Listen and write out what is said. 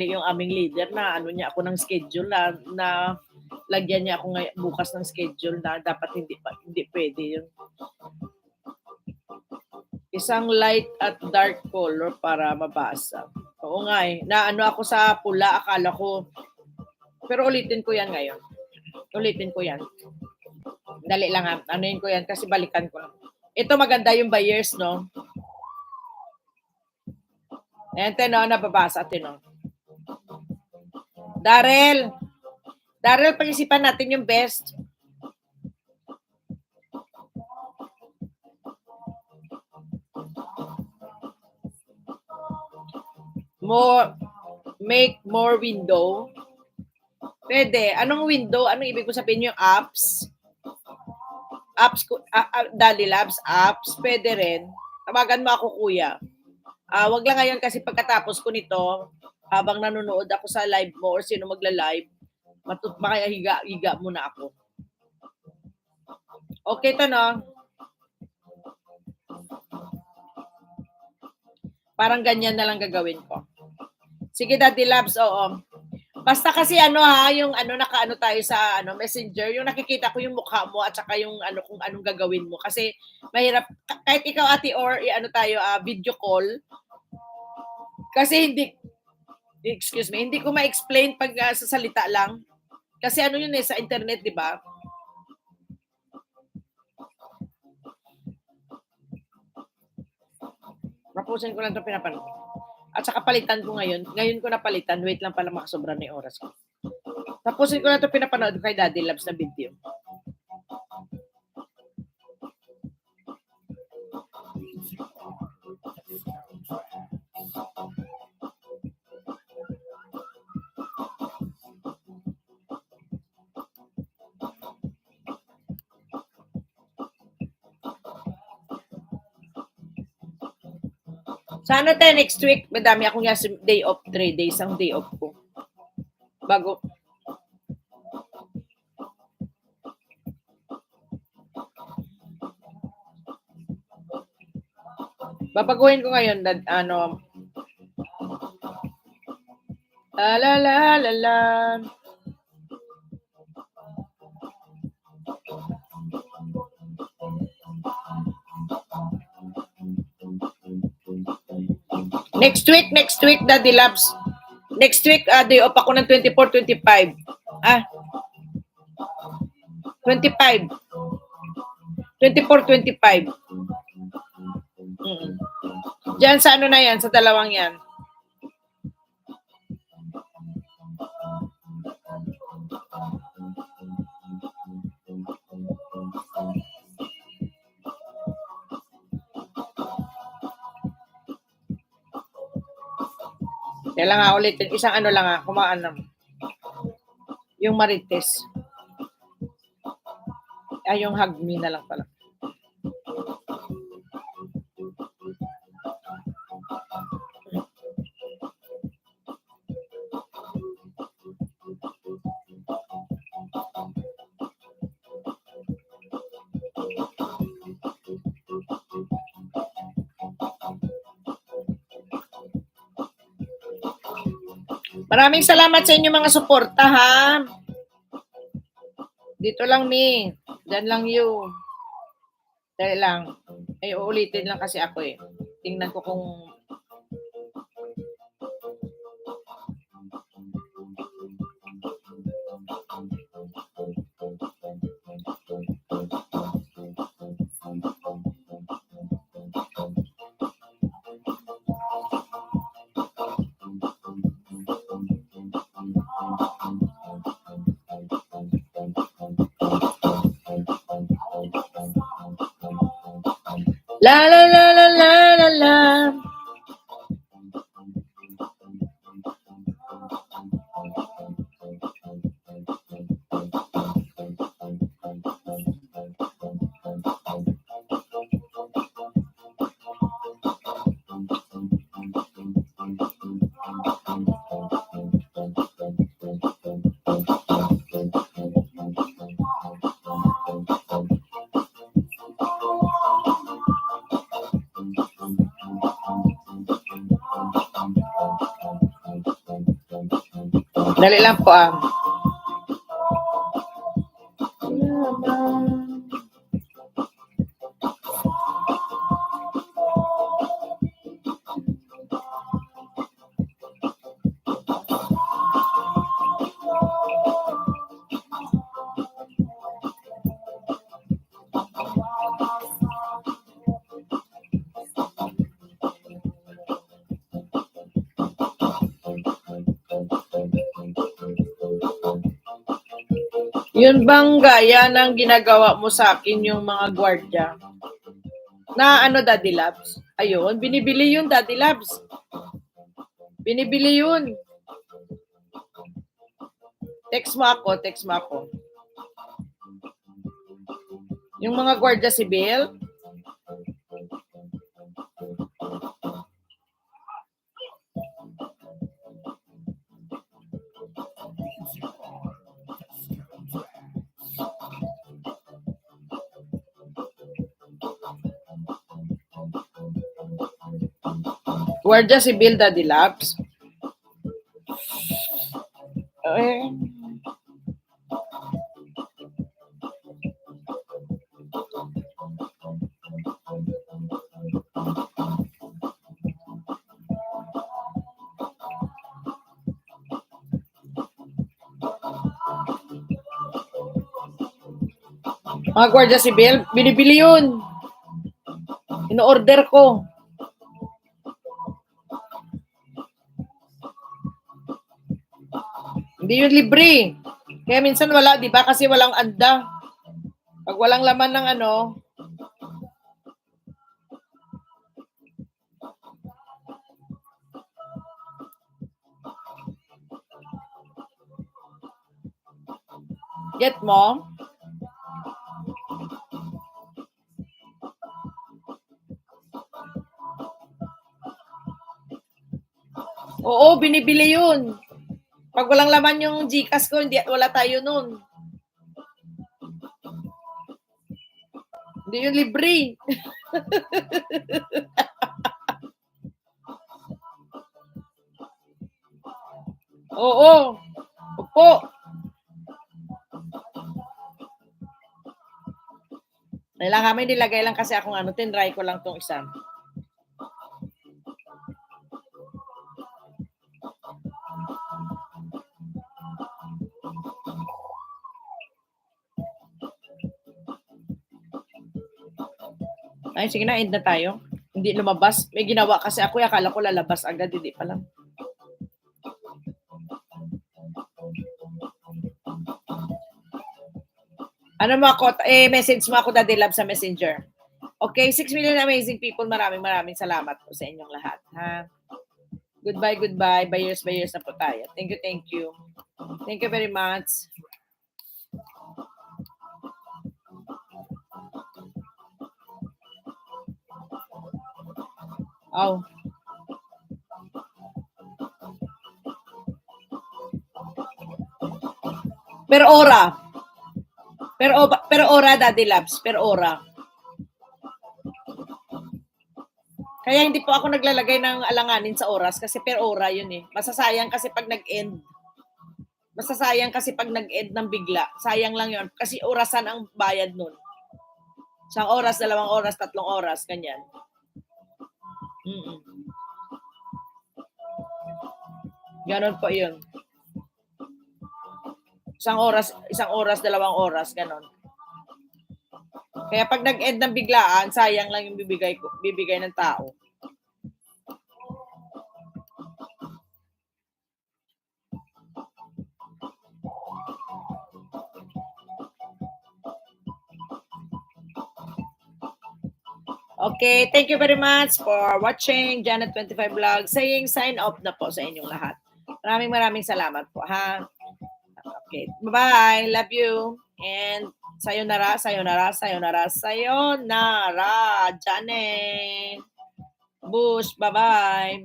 yung aming leader na ano niya ako ng schedule na lagyan niya ako bukas ng schedule na dapat hindi pwede yun. Isang light at dark color para mabasa. Oo nga eh. Naano ako sa pula, akala ko. Pero ulitin ko yan ngayon. Ulitin ko yan. Dali lang ha. Anuin ko yan kasi balikan ko lang. Ito maganda yung buyers, no? Ayan, no, nababasa, no? Daryl, pag-isipan natin yung best. Make more window. Pwede. Anong window? Anong ibig ko sabihin yung apps? Apps ko, Dali Labs apps. Pwede rin. Tawagan mo ako, kuya. Wag lang ngayon kasi pagkatapos ko nito, habang nanonood ako sa live mo or sino magla-live, kaya higa muna ako. Okay to, no? Parang ganyan na lang gagawin ko. Sige, Daddy Labs, oo. Basta kasi yung nakaano tayo sa Messenger, yung nakikita ko yung mukha mo at saka yung kung anong gagawin mo kasi mahirap kahit ikaw ate or tayo video call kasi hindi ko ma-explain pag sa salita lang. Kasi yun sa internet, 'di ba? Tapusin ko lang 'tong pinapanood. At saka palitan ko ngayon. Ngayon ko napalitan. Wait lang pala makasobra na yung oras ko. Tapusin ko na ito pinapanood kay Daddy Labs na video. Sana tayo next week, madami akong day off, 3 days ang day off ko. Bago. Babaguhin ko ngayon, la la la la. Next week, Daddy Labs. Next week, day off ako ng 24, 25. 25. 24, 25. Diyan sa na yan, sa dalawang yan. Kailangan ulitin. Isang lang kumaan naman. Yung Marites. Yung hug me na lang pala. Maraming salamat sa inyo mga suporta, ha? Dito lang, Mi. Diyan lang you. Dahil lang. Uulitin lang kasi ako eh. Tingnan ko kung La la la la la la la. Dali lang po Yun bang gaya ng ginagawa mo sa akin yung mga gwardya? Na ano, Daddy Labs? Ayun, binibili yun, Daddy Labs. Binibili yun. Text mo ako. Yung mga gwardya sibil? Gwardya sibil, Daddy Labs? Mga gwardya sibil, binibili yun. Ino-order ko. Hindi yun libre. Kaya minsan wala, di ba? Kasi walang anda. Pag walang laman ng ano, get mo? Oo, binibili yun. Pag walang laman yung Gcash ko, wala tayo nun. Hindi yun libre. Oo. Opo. Kailangan kami nilagay lang kasi akong ano, tinry ko lang tong isa. Ay, sige na, end na tayo. Hindi lumabas. May ginawa kasi ako, akala ko lalabas agad, hindi pa lang. Ano mo ako, message mo ako, Daddy Love, sa Messenger. Okay, 6 million amazing people. Maraming salamat po sa inyong lahat. Ha? Goodbye. Bayers na po tayo. Thank you. Thank you very much. Oh. Per ora, Daddy Labs. Per ora. Kaya hindi po ako naglalagay ng alanganin sa oras kasi per ora yun eh. Masasayang kasi pag nag-end. Ng bigla. Sayang lang yun. Kasi orasan ang bayad nun. 1 oras, 2 oras, 3 oras, ganyan. Ganon po yun. 1 oras, 2 oras, ganon. Kaya pag nag-end ng biglaan, sayang lang yung bibigay ng tao. Okay, thank you very much for watching Janet25 Vlog. Saying sign off na po sa inyong lahat. Maraming salamat po, ha? Okay, bye-bye. Love you. And sayonara. Janet. Bush, bye-bye.